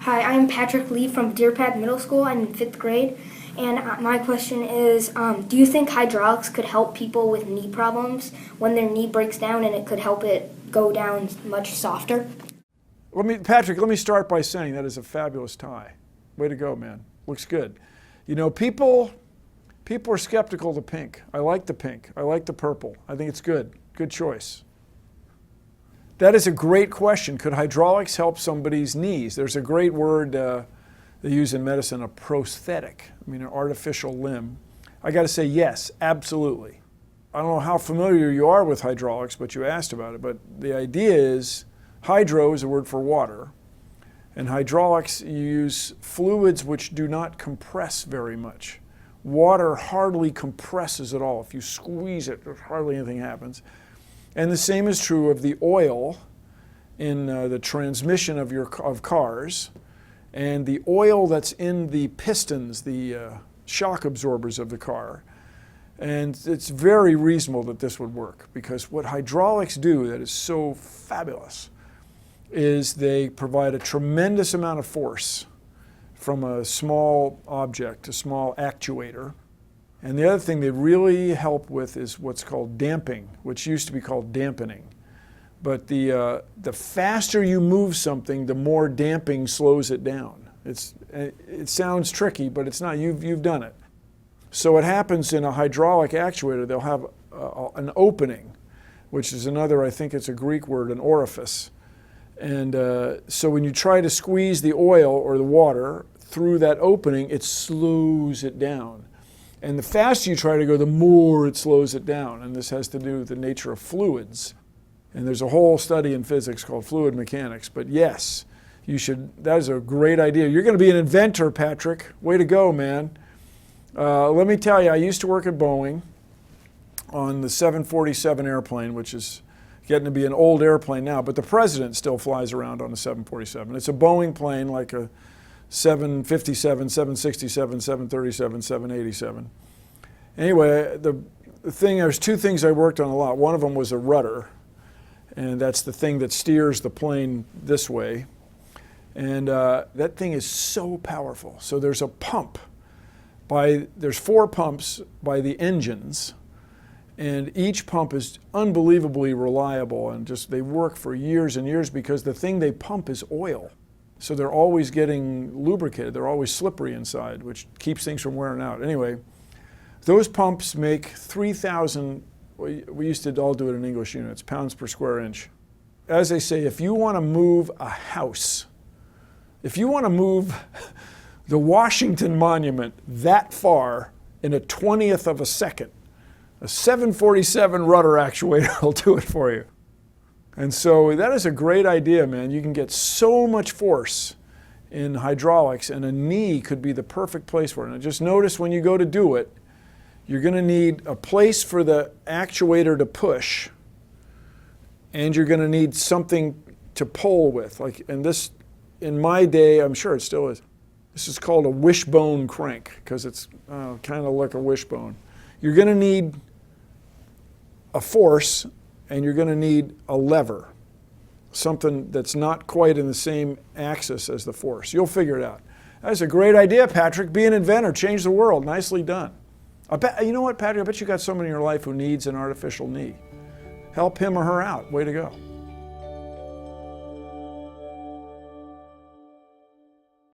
Hi, I'm Patrick Lee from Deer Path Middle School. I'm in 5th grade. And my question is, do you think hydraulics could help people with knee problems when their knee breaks down, and it could help it go down much softer? Patrick, let me start by saying that is a fabulous tie. Way to go, man. Looks good. You know, people are skeptical of the pink. I like the pink. I like the purple. I think it's good. Good choice. That is a great question. Could hydraulics help somebody's knees? There's a great word they use in medicine, a prosthetic. I mean, an artificial limb. I got to say yes, absolutely. I don't know how familiar you are with hydraulics, but you asked about it. But the idea is, hydro is a word for water. And hydraulics, you use fluids which do not compress very much. Water hardly compresses at all. If you squeeze it, hardly anything happens. And the same is true of the oil in the transmission of cars, and the oil that's in the pistons, the shock absorbers of the car. And it's very reasonable that this would work, because what hydraulics do that is so fabulous is they provide a tremendous amount of force from a small object, a small actuator. And the other thing they really help with is what's called damping, which used to be called dampening. But the faster you move something, the more damping slows it down. It sounds tricky, but it's not. You've done it. So what happens in a hydraulic actuator, they'll have an opening, which is another, I think it's a Greek word, an orifice. And so when you try to squeeze the oil or the water through that opening, it slows it down. And the faster you try to go, the more it slows it down. And this has to do with the nature of fluids. And there's a whole study in physics called fluid mechanics. But yes, you should. That is a great idea. You're going to be an inventor, Patrick. Way to go, man. Let me tell you, I used to work at Boeing on the 747 airplane, which is getting to be an old airplane now. But the president still flies around on a 747. It's a Boeing plane like a 757, 767, 737, 787. Anyway, there's two things I worked on a lot. One of them was a rudder, and that's the thing that steers the plane this way. And that thing is so powerful. So there's a pump. There's 4 pumps by the engines, and each pump is unbelievably reliable, and they work for years and years because the thing they pump is oil. So they're always getting lubricated. They're always slippery inside, which keeps things from wearing out. Anyway, those pumps make 3,000, we used to all do it in English units, pounds per square inch. As they say, if you want to move a house, if you want to move the Washington Monument that far in a 20th of a second, a 747 rudder actuator will do it for you. And so that is a great idea, man. You can get so much force in hydraulics, and a knee could be the perfect place for it. And just notice when you go to do it, you're going to need a place for the actuator to push, and you're going to need something to pull with. Like in my day, I'm sure it still is, this is called a wishbone crank, because it's kind of like a wishbone. You're going to need a force, and you're going to need a lever, something that's not quite in the same axis as the force. You'll figure it out. That's a great idea, Patrick. Be an inventor. Change the world. Nicely done. You know what, Patrick? I bet you got someone in your life who needs an artificial knee. Help him or her out. Way to go.